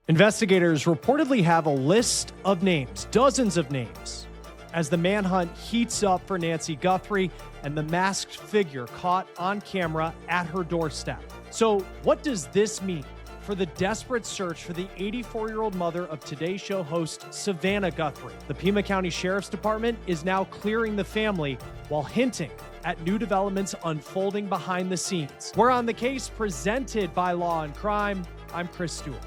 Investigators reportedly have a list of names, dozens of names, as the manhunt heats up for Nancy Guthrie and the masked figure caught on camera at her doorstep. So what does this mean for the desperate search for the 84-year-old mother of Today Show host Savannah Guthrie? The Pima County Sheriff's Department is now clearing the family while hinting at new developments unfolding behind the scenes. We're on the case, presented by Law&Crime. I'm Chris Stewart.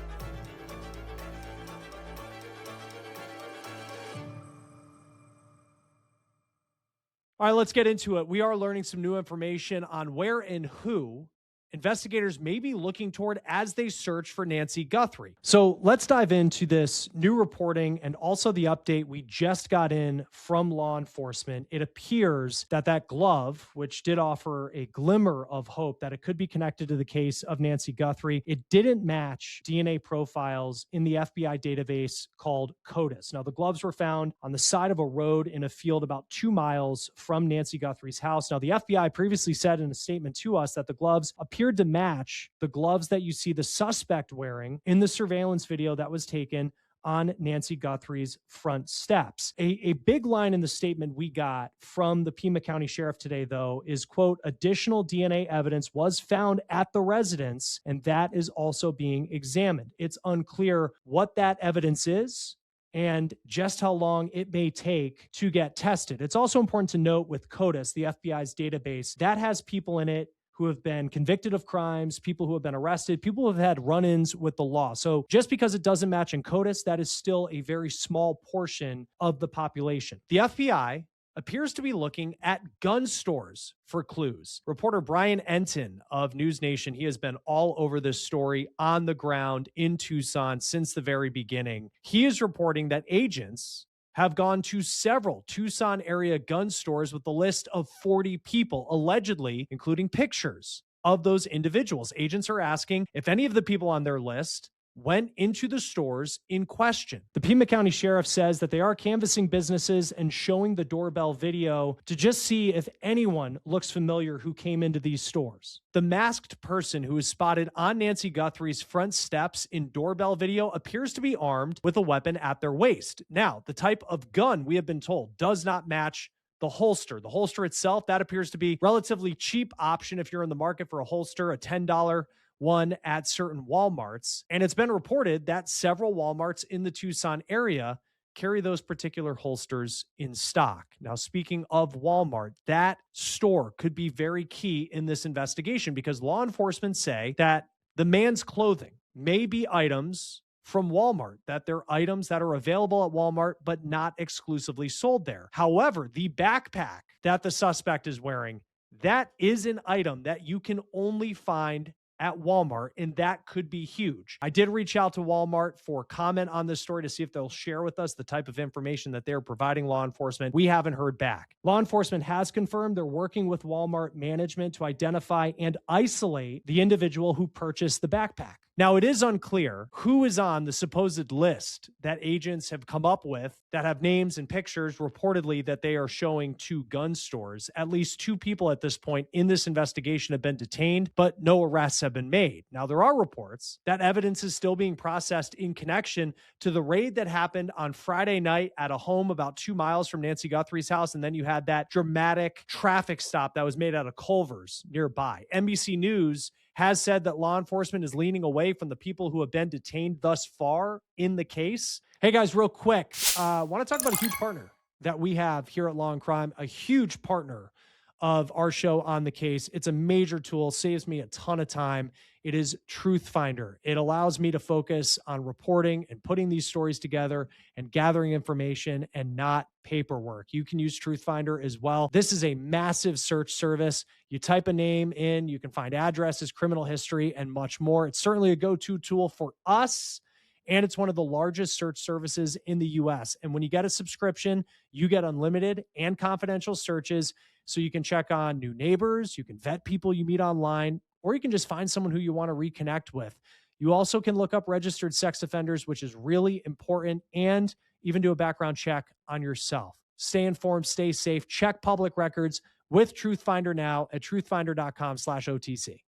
All right, let's get into it. We are learning some new information on where and who investigators may be looking toward as they search for Nancy Guthrie. So let's dive into this new reporting and also the update we just got in from law enforcement. It appears that that glove, which did offer a glimmer of hope that it could be connected to the case of Nancy Guthrie, it didn't match DNA profiles in the FBI database called CODIS. Now, the gloves were found on the side of a road in a field about 2 miles from Nancy Guthrie's house. Now, the FBI previously said in a statement to us that the gloves appeared to match the gloves that you see the suspect wearing in the surveillance video that was taken on Nancy Guthrie's front steps. A big line in the statement we got from the Pima County Sheriff today, though, is, quote, additional DNA evidence was found at the residence, and that is also being examined. It's unclear what that evidence is and just how long it may take to get tested. It's also important to note with CODIS, the FBI's database, that has people in it who have been convicted of crimes, people who have been arrested, people who have had run-ins with the law. So just because it doesn't match in CODIS, that is still a very small portion of the population. The FBI appears to be looking at gun stores for clues. Reporter Brian Enton of News Nation, he has been all over this story on the ground in Tucson since the very beginning. He is reporting that agents have gone to several Tucson area gun stores with a list of 40 people, allegedly including pictures of those individuals. Agents are asking if any of the people on their list went into the stores in question. The Pima County Sheriff says that they are canvassing businesses and showing the doorbell video to just see if anyone looks familiar who came into these stores. The masked person who is spotted on Nancy Guthrie's front steps in doorbell video appears to be armed with a weapon at their waist. Now, the type of gun, we have been told, does not match the holster. The holster itself, that appears to be relatively cheap option if you're in the market for a holster, a $10 one at certain Walmarts. And it's been reported that several Walmarts in the Tucson area carry those particular holsters in stock. Now, speaking of Walmart, that store could be very key in this investigation because law enforcement say that the man's clothing may be items from Walmart, that they're items that are available at Walmart, but not exclusively sold there. However, the backpack that the suspect is wearing, that is an item that you can only find at Walmart, and that could be huge. I did reach out to Walmart for comment on this story to see if they'll share with us the type of information that they're providing law enforcement. We haven't heard back. Law enforcement has confirmed they're working with Walmart management to identify and isolate the individual who purchased the backpack. Now, it is unclear who is on the supposed list that agents have come up with that have names and pictures reportedly that they are showing to gun stores. At least 2 people at this point in this investigation have been detained, but no arrests have been made. Now, there are reports that evidence is still being processed in connection to the raid that happened on Friday night at a home about 2 miles from Nancy Guthrie's house. And then you had that dramatic traffic stop that was made out of Culver's nearby. NBC News has said that law enforcement is leaning away from the people who have been detained thus far in the case. Hey guys, real quick, I want to talk about a huge partner that we have here at Law&Crime, a huge partner of our show On the Case. It's a major tool, saves me a ton of time. It is Truth Finder. It allows me to focus on reporting and putting these stories together and gathering information and not paperwork. You can use Truth Finder as well. This is a massive search service. You type a name in, you can find addresses, criminal history, and much more. It's certainly a go-to tool for us, and it's one of the largest search services in the US. And when you get a subscription, you get unlimited and confidential searches, so you can check on new neighbors, you can vet people you meet online, or you can just find someone who you want to reconnect with. You also can look up registered sex offenders, which is really important, and even do a background check on yourself. Stay informed, stay safe, check public records with Truth Finder now at truthfinder.com/OTC.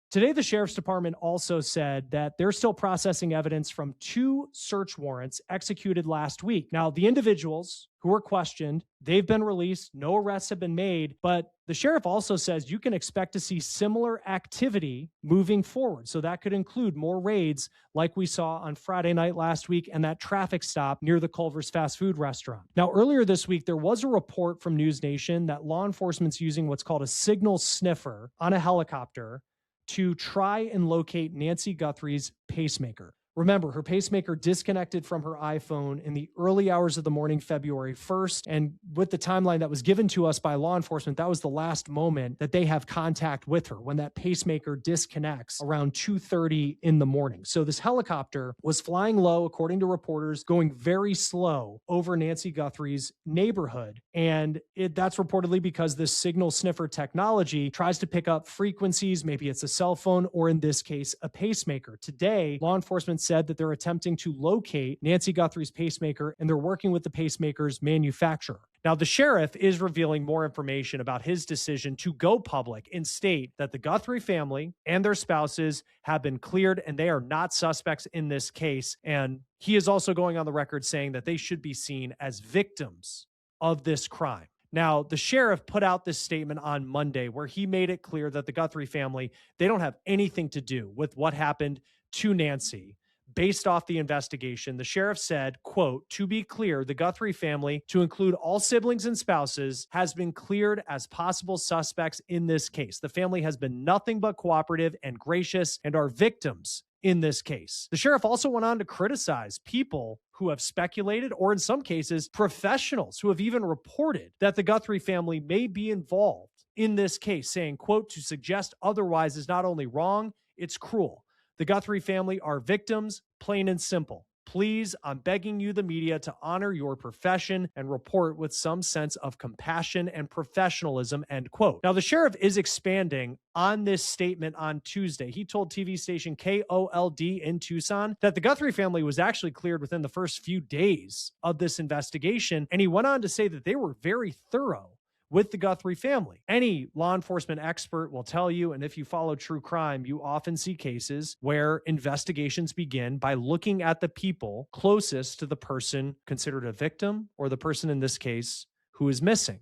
Today, the sheriff's department also said that they're still processing evidence from 2 search warrants executed last week. Now, the individuals who were questioned, they've been released, no arrests have been made, but the sheriff also says you can expect to see similar activity moving forward. So that could include more raids like we saw on Friday night last week and that traffic stop near the Culver's fast food restaurant. Now, earlier this week, there was a report from News Nation that law enforcement's using what's called a signal sniffer on a helicopter to try and locate Nancy Guthrie's pacemaker. Remember, her pacemaker disconnected from her iPhone in the early hours of the morning, February 1st. And with the timeline that was given to us by law enforcement, that was the last moment that they have contact with her, when that pacemaker disconnects around 2:30 in the morning. So this helicopter was flying low, according to reporters, going very slow over Nancy Guthrie's neighborhood. And that's reportedly because this signal sniffer technology tries to pick up frequencies. Maybe it's a cell phone, or in this case, a pacemaker. Today, law enforcement said that they're attempting to locate Nancy Guthrie's pacemaker, and they're working with the pacemaker's manufacturer. Now, the sheriff is revealing more information about his decision to go public and state that the Guthrie family and their spouses have been cleared and they are not suspects in this case. And he is also going on the record saying that they should be seen as victims of this crime. Now, the sheriff put out this statement on Monday where he made it clear that the Guthrie family, they don't have anything to do with what happened to Nancy. Based off the investigation, the sheriff said, quote, "To be clear, the Guthrie family, to include all siblings and spouses, has been cleared as possible suspects in this case. The family has been nothing but cooperative and gracious and are victims in this case." The sheriff also went on to criticize people who have speculated, or in some cases, professionals who have even reported that the Guthrie family may be involved in this case, saying, quote, "To suggest otherwise is not only wrong, it's cruel. The Guthrie family are victims, plain and simple. Please, I'm begging you, the media, to honor your profession and report with some sense of compassion and professionalism," end quote. Now, the sheriff is expanding on this statement on Tuesday. He told TV station KOLD in Tucson that the Guthrie family was actually cleared within the first few days of this investigation. And he went on to say that they were very thorough with the Guthrie family. Any law enforcement expert will tell you, and if you follow true crime, you often see cases where investigations begin by looking at the people closest to the person considered a victim, or the person in this case who is missing.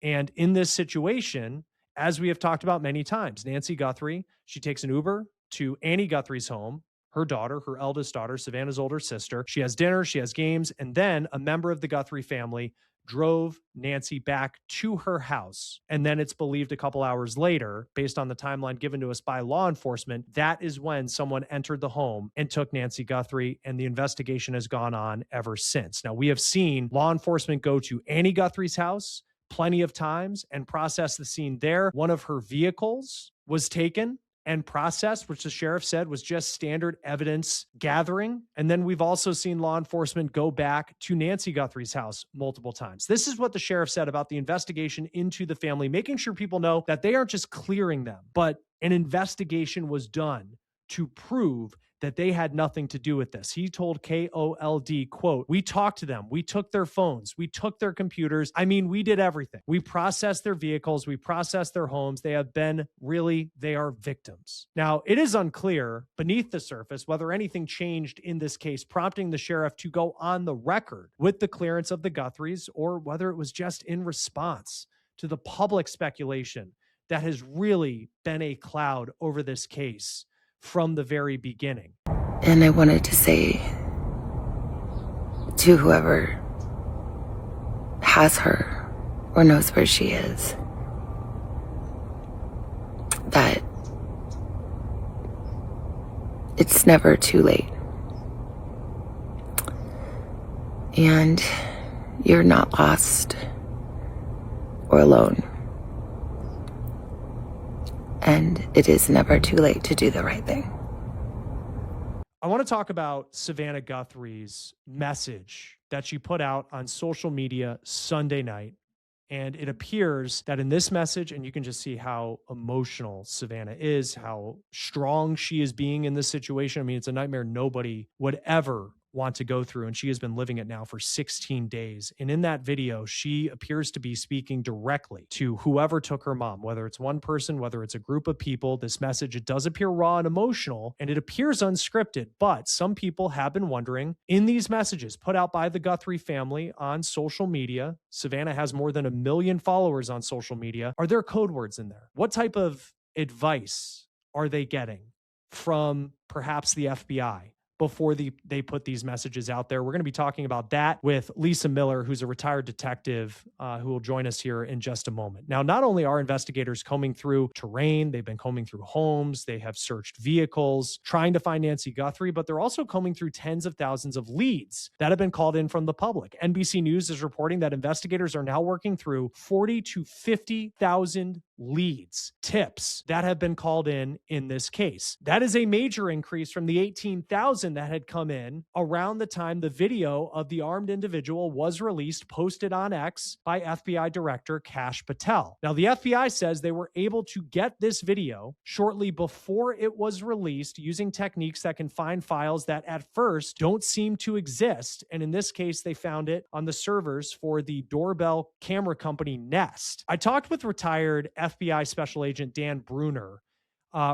And in this situation, as we have talked about many times, Nancy Guthrie, she takes an Uber to Annie Guthrie's home, her daughter, her eldest daughter, Savannah's older sister. She has dinner, she has games, and then a member of the Guthrie family drove Nancy back to her house. And then it's believed a couple hours later, based on the timeline given to us by law enforcement, that is when someone entered the home and took Nancy Guthrie, and the investigation has gone on ever since. Now, we have seen law enforcement go to Annie Guthrie's house plenty of times and process the scene there. One of her vehicles was taken and processed, which the sheriff said was just standard evidence gathering. And then we've also seen law enforcement go back to Nancy Guthrie's house multiple times. This is what the sheriff said about the investigation into the family, making sure people know that they aren't just clearing them, but an investigation was done to prove that they had nothing to do with this. He told KOLD, quote, "We talked to them. We took their phones. We took their computers. I mean, we did everything. We processed their vehicles. We processed their homes. They are victims." Now, it is unclear beneath the surface whether anything changed in this case, prompting the sheriff to go on the record with the clearance of the Guthries, or whether it was just in response to the public speculation that has really been a cloud over this case from the very beginning. And I wanted to say to whoever has her or knows where she is that it's never too late. And you're not lost or alone. And it is never too late to do the right thing. I want to talk about Savannah Guthrie's message that she put out on social media Sunday night. And it appears that in this message, and you can just see how emotional Savannah is, how strong she is being in this situation. I mean, it's a nightmare nobody would ever want to go through, and she has been living it now for 16 days. And in that video, she appears to be speaking directly to whoever took her mom, whether it's one person, whether it's a group of people. This message, it does appear raw and emotional, and it appears unscripted, but some people have been wondering, in these messages put out by the Guthrie family on social media, Savannah has more than 1 million followers on social media, are there code words in there? What type of advice are they getting from perhaps the FBI before they put these messages out there? We're going to be talking about that with Lisa Miller, who's a retired detective who will join us here in just a moment. Now, not only are investigators combing through terrain, they've been combing through homes, they have searched vehicles, trying to find Nancy Guthrie, but they're also combing through tens of thousands of leads that have been called in from the public. NBC News is reporting that investigators are now working through 40 to 50,000 leads, tips that have been called in this case. That is a major increase from the 18,000 that had come in around the time the video of the armed individual was released, posted on X by FBI Director Kash Patel. Now, the FBI says they were able to get this video shortly before it was released using techniques that can find files that at first don't seem to exist. And in this case, they found it on the servers for the doorbell camera company Nest. I talked with retired FBI Special Agent Dan Bruner.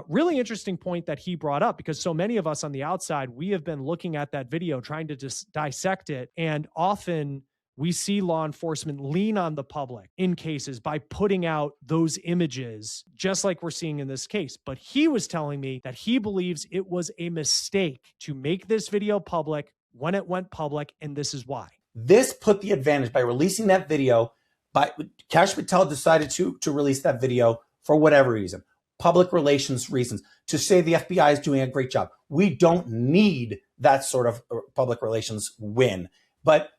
Really interesting point that he brought up, because so many of us on the outside, we have been looking at that video, trying to dissect it. And often we see law enforcement lean on the public in cases by putting out those images, just like we're seeing in this case. But he was telling me that he believes it was a mistake to make this video public when it went public. And this is why. This put the advantage by releasing that video. Kash Patel decided to release that video for whatever reason, public relations reasons, to say the FBI is doing a great job. We don't need that sort of public relations win, but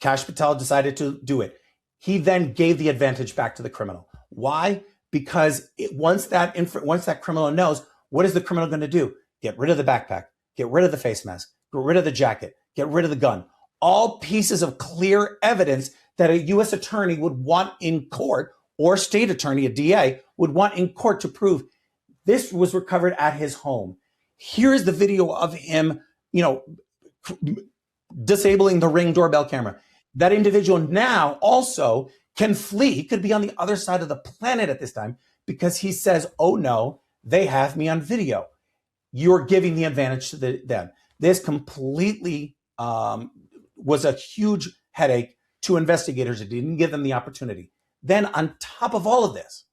Kash Patel decided to do it. He then gave the advantage back to the criminal. Why? Because once that criminal knows, what is the criminal going to do? Get rid of the backpack, get rid of the face mask, get rid of the jacket, get rid of the gun. All pieces of clear evidence that a U.S. attorney would want in court, or state attorney, a DA, would want in court to prove this was recovered at his home. Here's the video of him, disabling the Ring doorbell camera. That individual now also can flee. He could be on the other side of the planet at this time, because he says, oh no, they have me on video. You're giving the advantage to them. This completely was a huge headache to investigators. It didn't give them the opportunity. Then on top of all of this,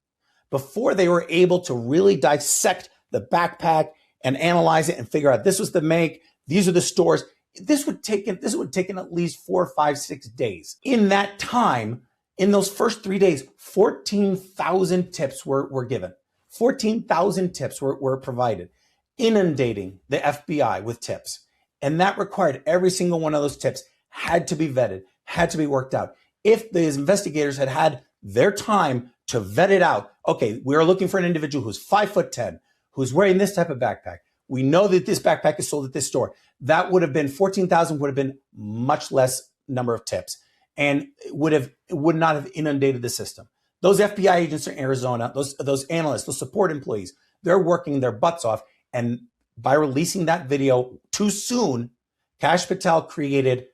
before they were able to really dissect the backpack and analyze it and figure out this was the make, these are the stores, this would take at least 4, 5, 6 days. In that time, in those first 3 days, 14,000 tips were given. 14,000 tips were provided, inundating the FBI with tips. And that required every single one of those tips had to be vetted, had to be worked out. If the investigators had had their time to vet it out, okay, we're looking for an individual who's 5'10", who's wearing this type of backpack. We know that this backpack is sold at this store. That would have been 14,000, would have been much less number of tips, and would not have inundated the system. Those FBI agents in Arizona, those analysts, those support employees, they're working their butts off. And by releasing that video too soon, Kash Patel created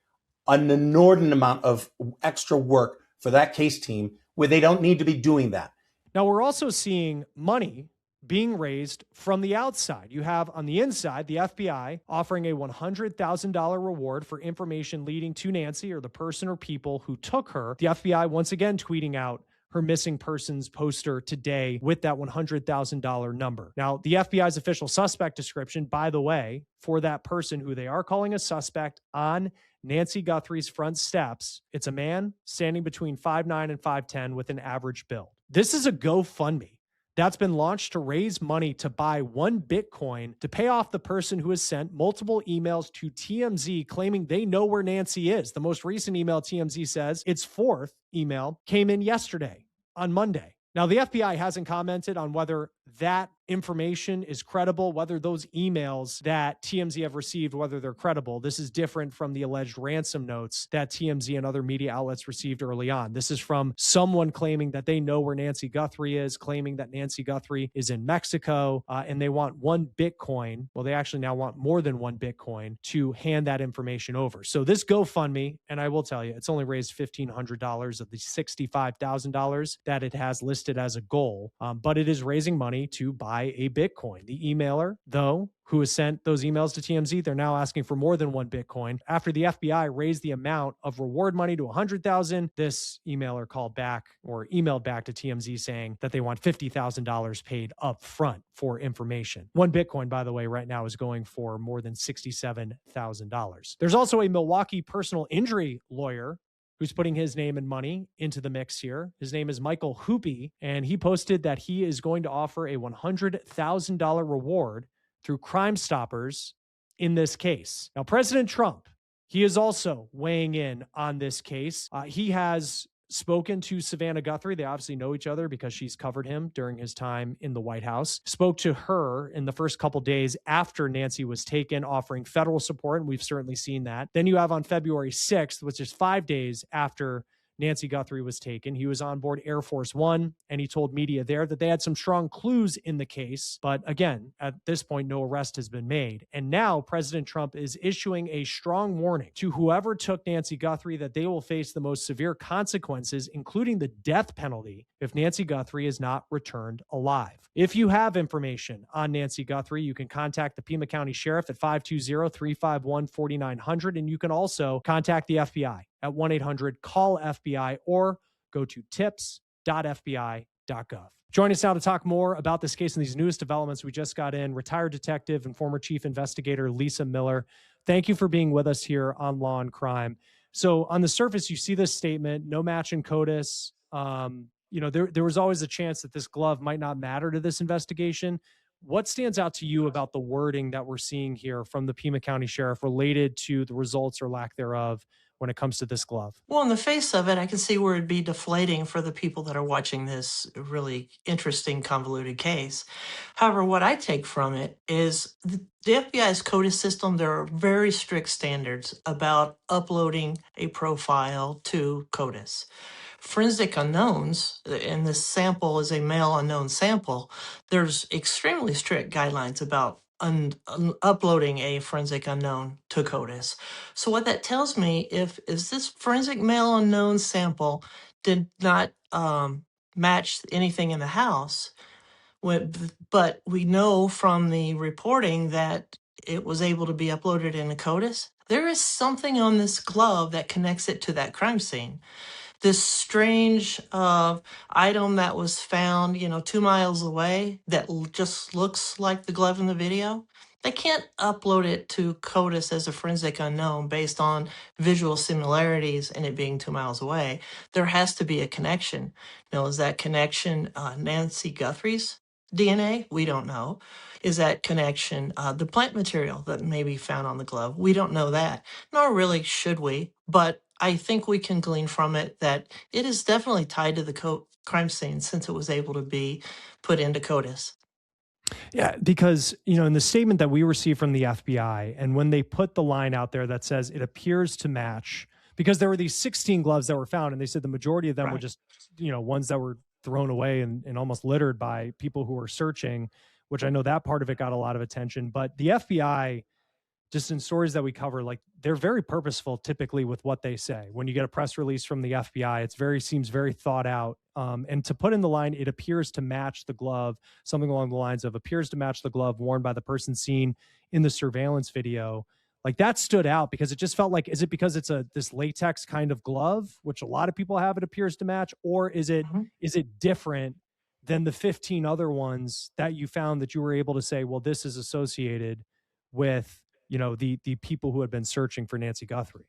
an inordinate amount of extra work for that case team where they don't need to be doing that. Now, we're also seeing money being raised from the outside. You have on the inside, the FBI offering a $100,000 reward for information leading to Nancy, or the person or people who took her. The FBI once again tweeting out her missing persons poster today with that $100,000 number. Now, the FBI's official suspect description, by the way, for that person who they are calling a suspect on Nancy Guthrie's front steps, it's a man standing between 5'9" and 5'10" with an average build. This is a GoFundMe that's been launched to raise money to buy 1 Bitcoin to pay off the person who has sent multiple emails to TMZ claiming they know where Nancy is. The most recent email, TMZ says, its 4th email came in yesterday on Monday. Now, the FBI hasn't commented on whether that information is credible, whether those emails that TMZ have received, whether they're credible. This is different from the alleged ransom notes that TMZ and other media outlets received early on. This is from someone claiming that they know where Nancy Guthrie is, claiming that Nancy Guthrie is in Mexico, and they want 1 Bitcoin. Well, they actually now want more than 1 Bitcoin to hand that information over. So this GoFundMe, and I will tell you, it's only raised $1,500 of the $65,000 that it has listed as a goal, but it is raising money to buy a Bitcoin. The emailer, though, who has sent those emails to TMZ, they're now asking for more than 1 Bitcoin. After the FBI raised the amount of reward money to $100,000, this emailer called back or emailed back to TMZ saying that they want $50,000 paid up front for information. 1 Bitcoin, by the way, right now is going for more than $67,000. There's also a Milwaukee personal injury lawyer who's putting his name and money into the mix here. His name is Michael Hoopy, and he posted that he is going to offer a $100,000 reward through Crime Stoppers in this case. Now, President Trump, he is also weighing in on this case. He has spoken to Savannah Guthrie. They obviously know each other because she's covered him during his time in the White House. Spoke to her in the first couple days after Nancy was taken, offering federal support, and we've certainly seen that. Then you have on February 6th, which is 5 days after Nancy Guthrie was taken. He was on board Air Force One, and he told media there that they had some strong clues in the case. But again, at this point, no arrest has been made. And now President Trump is issuing a strong warning to whoever took Nancy Guthrie that they will face the most severe consequences, including the death penalty, if Nancy Guthrie is not returned alive. If you have information on Nancy Guthrie, you can contact the Pima County Sheriff at 520-351-4900, and you can also contact the FBI at 1-800-CALL-FBI or go to tips.fbi.gov. Join us now to talk more about this case and these newest developments. We just got in retired detective and former chief investigator Lisa Miller. Thank you for being with us here on Law and Crime. So on the surface, you see this statement, no match in CODIS. There was always a chance that this glove might not matter to this investigation. What stands out to you about the wording that we're seeing here from the Pima County Sheriff related to the results or lack thereof when it comes to this glove? Well, in the face of it, I can see where it'd be deflating for the people that are watching this really interesting, convoluted case. However, what I take from it is the FBI's CODIS system, there are very strict standards about uploading a profile to CODIS. Forensic unknowns, and this sample is a male unknown sample, there's extremely strict guidelines about uploading a forensic unknown to CODIS. So what that tells me is this forensic male unknown sample did not match anything in the house, but we know from the reporting that it was able to be uploaded in a CODIS. There is something on this glove that connects it to that crime scene. This strange item that was found, 2 miles away that just looks like the glove in the video. They can't upload it to CODIS as a forensic unknown based on visual similarities and it being 2 miles away. There has to be a connection. Now, is that connection Nancy Guthrie's DNA? We don't know. Is that connection the plant material that may be found on the glove? We don't know that, nor really should we, but I think we can glean from it that it is definitely tied to the crime scene since it was able to be put into CODIS. Yeah, because, in the statement that we received from the FBI, and when they put the line out there that says it appears to match, because there were these 16 gloves that were found, and they said the majority of them were just, ones that were thrown away and almost littered by people who were searching, which I know that part of it got a lot of attention. But the FBI, just in stories that we cover, they're very purposeful typically with what they say. When you get a press release from the FBI, seems very thought out. And to put in the line, it appears to match the glove, something along the lines of appears to match the glove worn by the person seen in the surveillance video. That stood out because it just felt like, is it because it's this latex kind of glove, which a lot of people have, it appears to match, or is it different than the 15 other ones that you found that you were able to say, well, this is associated with the people who had been searching for Nancy Guthrie?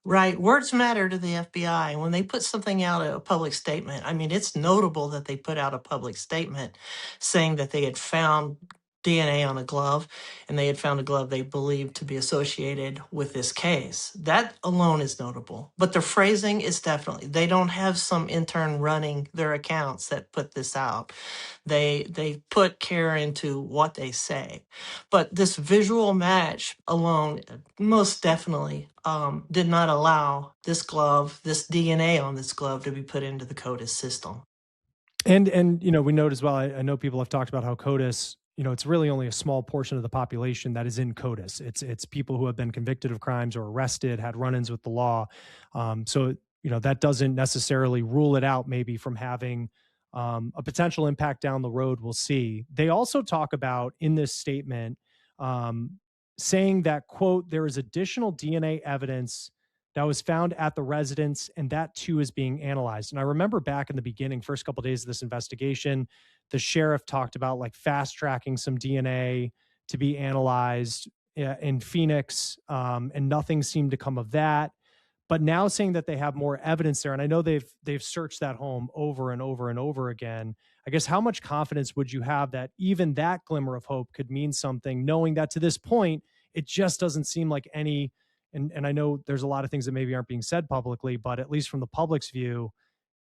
Right. Words matter to the FBI. When they put something out, a public statement, it's notable that they put out a public statement saying that they had found DNA on a glove, and they had found a glove they believed to be associated with this case. That alone is notable. But the phrasing is definitely, they don't have some intern running their accounts that put this out. They put care into what they say. But this visual match alone most definitely did not allow this glove, this DNA on this glove, to be put into the CODIS system. And we note as well, I know people have talked about how CODIS, it's really only a small portion of the population that is in CODIS. It's people who have been convicted of crimes or arrested, had run-ins with the law. So that doesn't necessarily rule it out maybe from having a potential impact down the road. We'll see. They also talk about in this statement saying that, quote, there is additional DNA evidence that was found at the residence, and that too is being analyzed. And I remember back in the beginning, first couple of days of this investigation, the sheriff talked about like fast tracking some DNA to be analyzed in Phoenix, and nothing seemed to come of that. But now saying that they have more evidence there, and I know they've searched that home over and over and over again. I guess how much confidence would you have that even that glimmer of hope could mean something, knowing that to this point it just doesn't seem like any. And I know there's a lot of things that maybe aren't being said publicly, but at least from the public's view,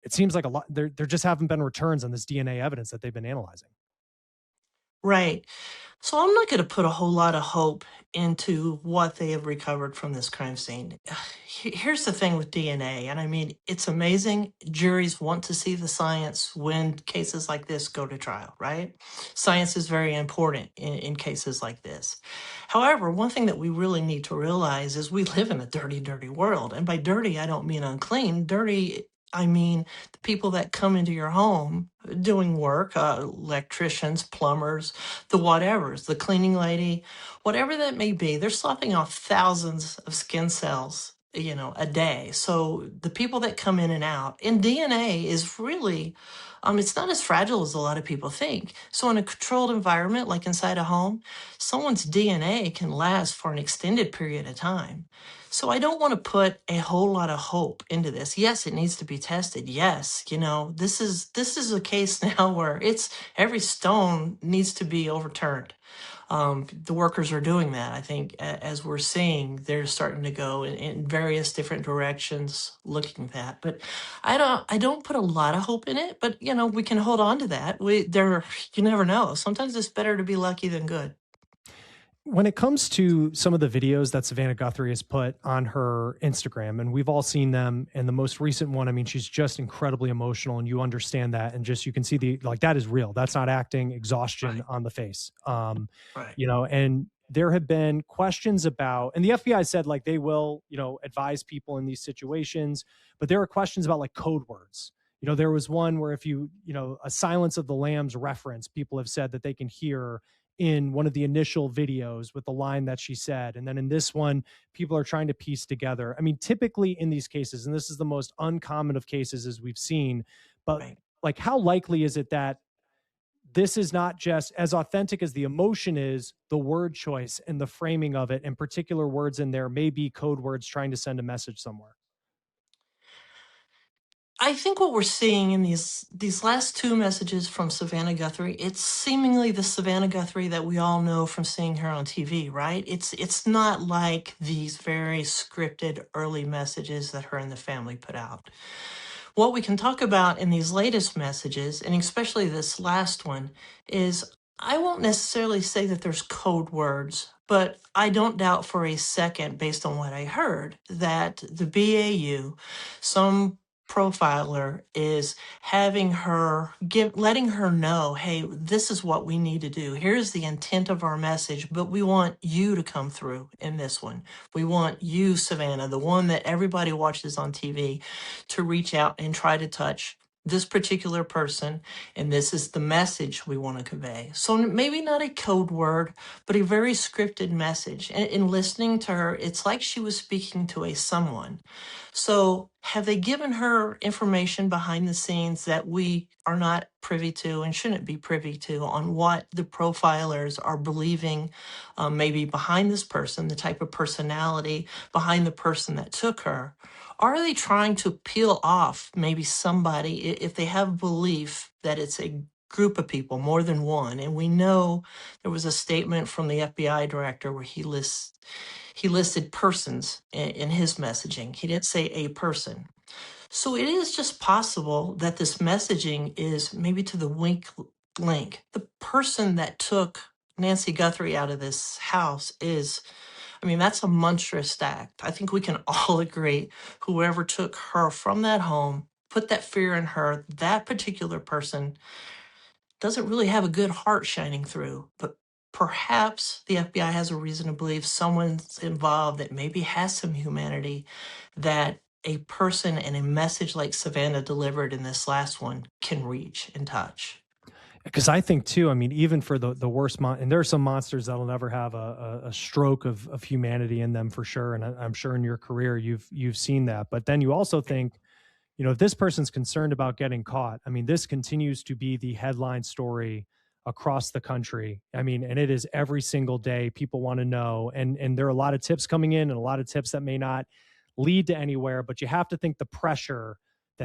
it seems like a lot there just haven't been returns on this DNA evidence that they've been analyzing. Right. So I'm not going to put a whole lot of hope into what they have recovered from this crime scene. Here's the thing with DNA, and I mean, it's amazing. Juries want to see the science when cases like this go to trial, right? Science is very important in cases like this. However, one thing that we really need to realize is we live in a dirty, dirty world. And by dirty, I don't mean unclean. Dirty, I mean the people that come into your home doing work, electricians, plumbers, the whatevers, the cleaning lady, whatever that may be, they're sloughing off thousands of skin cells, a day. So the people that come in and out, and DNA is really, it's not as fragile as a lot of people think. So in a controlled environment, like inside a home, someone's DNA can last for an extended period of time. So I don't want to put a whole lot of hope into this. Yes, it needs to be tested. Yes, this is a case now where it's every stone needs to be overturned. The workers are doing that. I think as we're seeing, they're starting to go in various different directions looking at that. But I don't put a lot of hope in it, but we can hold on to that. You never know. Sometimes it's better to be lucky than good. When it comes to some of the videos that Savannah Guthrie has put on her Instagram, and we've all seen them, and the most recent one, I mean, she's just incredibly emotional, and you understand that, and just you can see that is real. That's not acting, exhaustion Right. on the face. Right. And there have been questions about, and the FBI said like they will, advise people in these situations, but there are questions about like code words. There was one where if a Silence of the Lambs reference, people have said that they can hear in one of the initial videos with the line that she said. And then in this one, people are trying to piece together. I mean, typically in these cases, and this is the most uncommon of cases as we've seen, but Right. like how likely is it that this is not just as authentic as the emotion is, the word choice and the framing of it and particular words in there may be code words trying to send a message somewhere? I think what we're seeing in these last two messages from Savannah Guthrie, it's seemingly the Savannah Guthrie that we all know from seeing her on TV, right? It's not like these very scripted early messages that her and the family put out. What we can talk about in these latest messages, and especially this last one, is I won't necessarily say that there's code words, but I don't doubt for a second, based on what I heard, that the BAU, some profiler is having her letting her know, hey, this is what we need to do. Here's the intent of our message, but we want you to come through in this one. We want you, Savannah, the one that everybody watches on TV, to reach out and try to touch this particular person, and this is the message we want to convey. So maybe not a code word, but a very scripted message. And in listening to her, it's like she was speaking to a someone. So have they given her information behind the scenes that we are not privy to and shouldn't be privy to on what the profilers are believing maybe behind this person, the type of personality behind the person that took her? Are they trying to peel off maybe somebody if they have belief that it's a group of people, more than one. And we know there was a statement from the FBI director where he listed persons in his messaging. He didn't say a person. So it is just possible that this messaging is maybe to the wink link. The person that took Nancy Guthrie out of this house is, I mean, that's a monstrous act. I think we can all agree whoever took her from that home, put that fear in her, that particular person doesn't really have a good heart shining through. But perhaps the FBI has a reason to believe someone's involved that maybe has some humanity, that a person and a message like Savannah delivered in this last one can reach and touch. Because I think too, I mean, even for the worst and there are some monsters that'll never have a stroke of humanity in them for sure. And I'm sure in your career you've seen that. But then you also think, you know, if this person's concerned about getting caught, I mean, this continues to be the headline story across the country. I mean, and it is every single day. People want to know, and there are a lot of tips coming in, and a lot of tips that may not lead to anywhere. But you have to think the pressure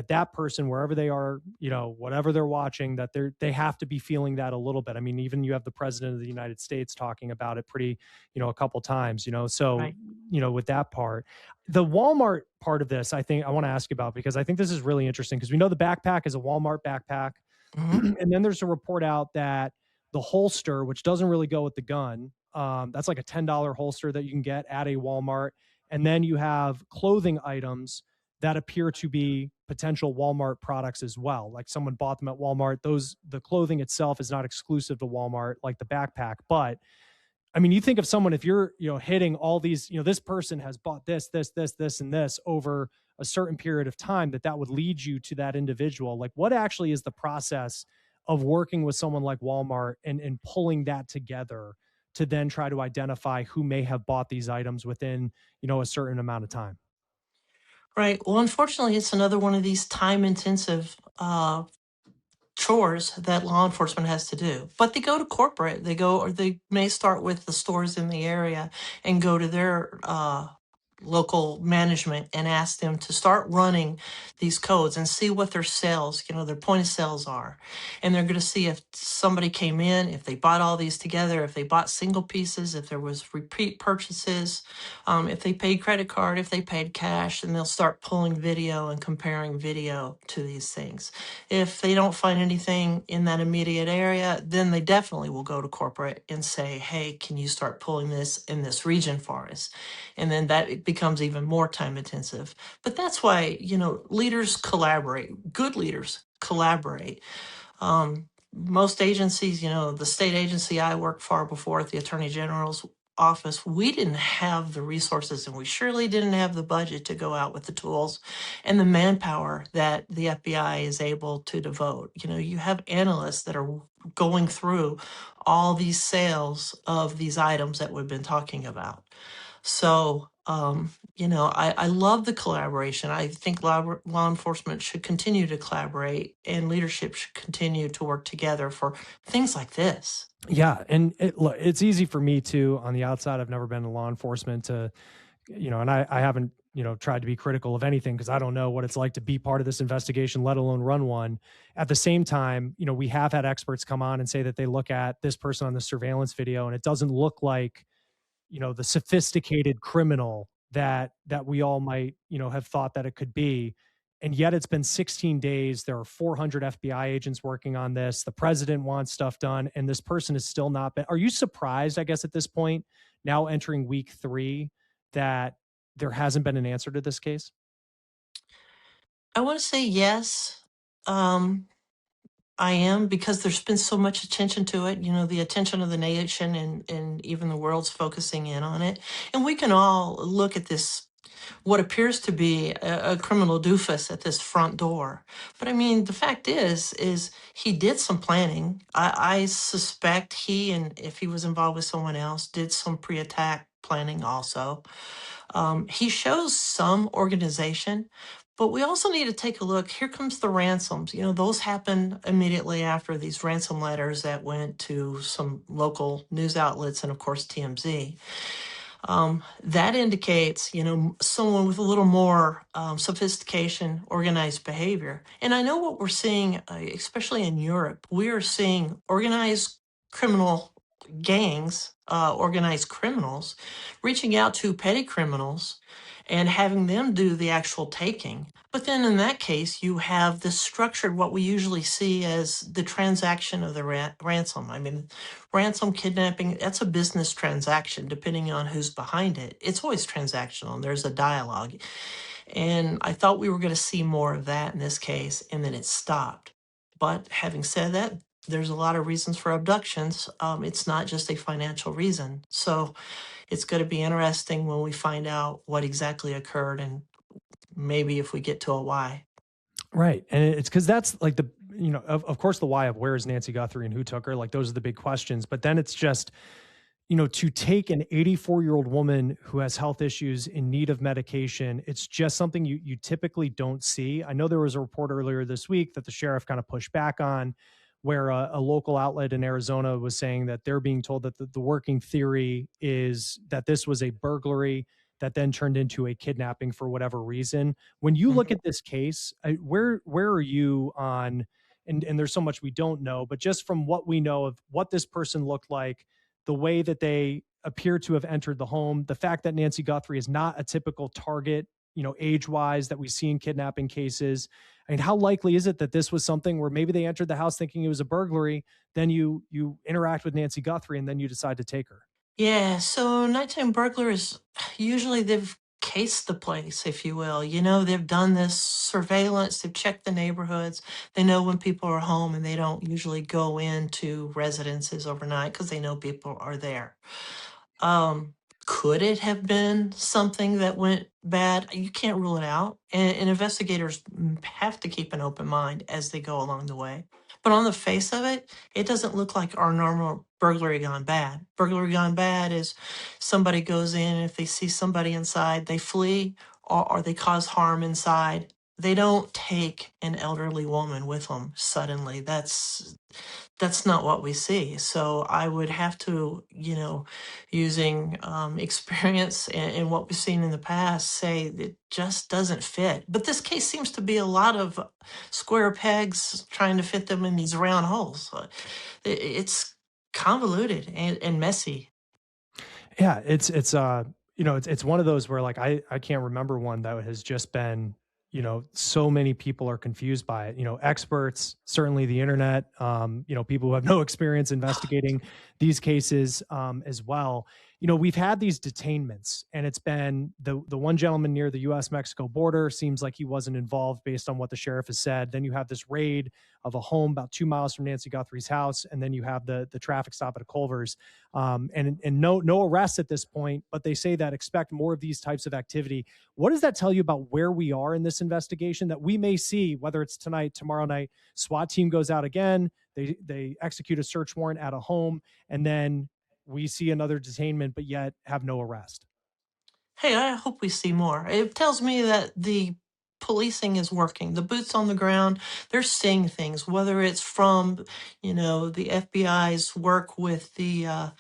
that person, wherever they are, you know, whatever they're watching, that they have to be feeling that a little bit. I mean, even you have the president of the United States talking about it pretty, you know, a couple times, you know, so, Right. you know, with that part, the Walmart part of this, I think I want to ask you about, because I think this is really interesting, because we know the backpack is a Walmart backpack. Mhm. And then there's a report out that the holster, which doesn't really go with the gun, that's like a $10 holster that you can get at a Walmart. And then you have clothing items that appear to be potential Walmart products as well. Like someone bought them at Walmart. The clothing itself is not exclusive to Walmart, like the backpack. But I mean, you think of someone, if you're, you know, hitting all these, you know, this person has bought this, and this over a certain period of time, that would lead you to that individual. Like, what actually is the process of working with someone like Walmart and pulling that together to then try to identify who may have bought these items within, you know, a certain amount of time? Right. Well, unfortunately, it's another one of these time intensive chores that law enforcement has to do. But they go to corporate. They go, or they may start with the stores in the area and go to their local management and ask them to start running these codes and see what their sales, you know, their point of sales are. And they're going to see if somebody came in, if they bought all these together, if they bought single pieces, if there was repeat purchases, if they paid credit card, if they paid cash, and they'll start pulling video and comparing video to these things. If they don't find anything in that immediate area, then they definitely will go to corporate and say, hey, can you start pulling this in this region for us? And then that it becomes even more time intensive. But that's why, you know, leaders collaborate. Good leaders collaborate. Most agencies, you know, the state agency I worked for before at the Attorney General's office, we didn't have the resources, and we surely didn't have the budget to go out with the tools and the manpower that the FBI is able to devote. You know, you have analysts that are going through all these sales of these items that we've been talking about. So, you know, I love the collaboration. I think law enforcement should continue to collaborate, and leadership should continue to work together for things like this. Yeah. And it's easy for me to, on the outside, I've never been in law enforcement, to, you know, and I haven't, you know, tried to be critical of anything, because I don't know what it's like to be part of this investigation, let alone run one. At the same time, you know, we have had experts come on and say that they look at this person on the surveillance video and it doesn't look like, you know, the sophisticated criminal that we all might, you know, have thought that it could be. And yet it's been 16 days. There are 400 FBI agents working on this. The president wants stuff done, and this person has still not been. Are you surprised, I guess, at this point, now entering week 3, that there hasn't been an answer to this case? I want to say yes. Um, I am, because there's been so much attention to it. You know, the attention of the nation and even the world's focusing in on it. And we can all look at this, what appears to be a criminal doofus at this front door. But I mean, the fact is he did some planning. I suspect he, and if he was involved with someone else, did some pre-attack planning also. He shows some organization, but we also need to take a look. Here comes the ransoms. You know, those happened immediately after these ransom letters that went to some local news outlets and, of course, TMZ. That indicates, someone with a little more sophistication, organized behavior. And I know what we're seeing, especially in Europe, we are seeing organized criminal gangs, organized criminals, reaching out to petty criminals and having them do the actual taking. But then in that case, you have this structured, what we usually see as the transaction of the ransom. I mean, ransom, kidnapping, that's a business transaction, depending on who's behind it. It's always transactional, and there's a dialogue. And I thought we were going to see more of that in this case, and then it stopped. But having said that, there's a lot of reasons for abductions. It's not just a financial reason. So it's going to be interesting when we find out what exactly occurred, and maybe if we get to a why. Right. And it's because that's like of course, the why of where is Nancy Guthrie and who took her, like those are the big questions. But then it's just, to take an 84-year-old woman who has health issues in need of medication, it's just something you typically don't see. I know there was a report earlier this week that the sheriff kind of pushed back on, where a local outlet in Arizona was saying that they're being told that the working theory is that this was a burglary that then turned into a kidnapping for whatever reason. When you look at this case, where are you on, and there's so much we don't know, but just from what we know of what this person looked like, the way that they appear to have entered the home, the fact that Nancy Guthrie is not a typical target, age-wise, that we see in kidnapping cases. I mean, how likely is it that this was something where maybe they entered the house thinking it was a burglary, then you interact with Nancy Guthrie, and then you decide to take her? Yeah, so nighttime burglars, usually they've cased the place, if you will. They've done this surveillance, they've checked the neighborhoods, they know when people are home, and they don't usually go into residences overnight because they know people are there. Um, could it have been something that went bad? You can't rule it out. And investigators have to keep an open mind as they go along the way. But on the face of it, it doesn't look like our normal burglary gone bad. Burglary gone bad is somebody goes in, if they see somebody inside, they flee, or they cause harm inside. They don't take an elderly woman with them suddenly. That's not what we see. So I would have to, using experience and what we've seen in the past, say it just doesn't fit. But this case seems to be a lot of square pegs trying to fit them in these round holes. It's convoluted and messy. Yeah, it's one of those where like I can't remember one that has just been, so many people are confused by it. Experts, certainly the internet, people who have no experience investigating these cases as well. We've had these detainments, and it's been the one gentleman near the US Mexico border seems like he wasn't involved based on what the sheriff has said. Then you have this raid of a home about 2 miles from Nancy Guthrie's house, and then you have the traffic stop at Culver's, and no arrests at this point. But they say that expect more of these types of activity. What does that tell you about where we are in this investigation, that we may see, whether it's tonight, tomorrow night, SWAT team goes out again, they execute a search warrant at a home, and then we see another detainment, but yet have no arrest? Hey, I hope we see more. It tells me that the policing is working. The boots on the ground, they're seeing things, whether it's from, the FBI's work with the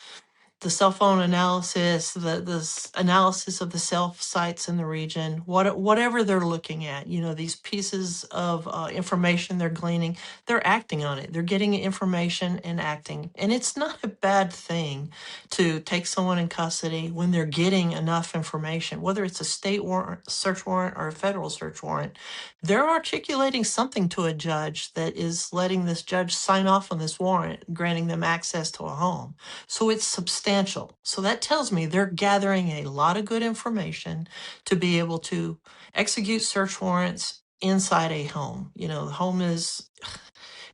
cell phone analysis, the analysis of the cell sites in the region, whatever they're looking at, these pieces of information they're gleaning, they're acting on it. They're getting information and acting. And it's not a bad thing to take someone in custody when they're getting enough information, whether it's a state warrant, search warrant, or a federal search warrant. They're articulating something to a judge that is letting this judge sign off on this warrant, granting them access to a home. So it's substantial. So that tells me they're gathering a lot of good information to be able to execute search warrants inside a home. The home is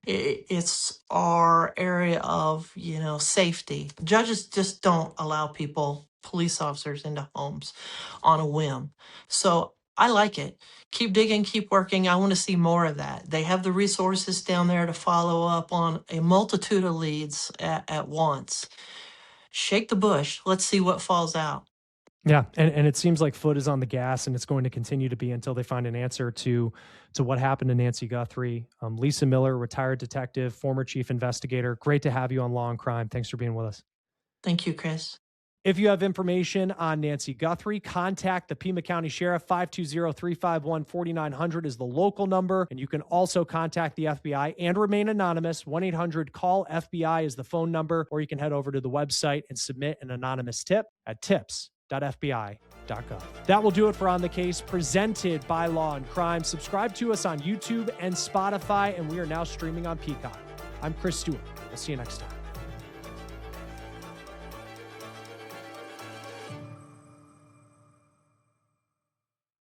it's our area of, safety. Judges just don't allow police officers into homes on a whim. So I like it. Keep digging, keep working. I want to see more of that. They have the resources down there to follow up on a multitude of leads at once. Shake the bush. Let's see what falls out. Yeah, and it seems like foot is on the gas, and it's going to continue to be until they find an answer to what happened to Nancy Guthrie. Lisa Miller, retired detective, former chief investigator. Great to have you on Law and Crime. Thanks for being with us. Thank you, Chris. If you have information on Nancy Guthrie, contact the Pima County Sheriff. 520-351-4900 is the local number. And you can also contact the FBI and remain anonymous. 1-800-CALL-FBI is the phone number, or you can head over to the website and submit an anonymous tip at tips.fbi.gov. That will do it for On the Case, presented by Law and Crime. Subscribe to us on YouTube and Spotify, and we are now streaming on Peacock. I'm Chris Stewart. We'll see you next time.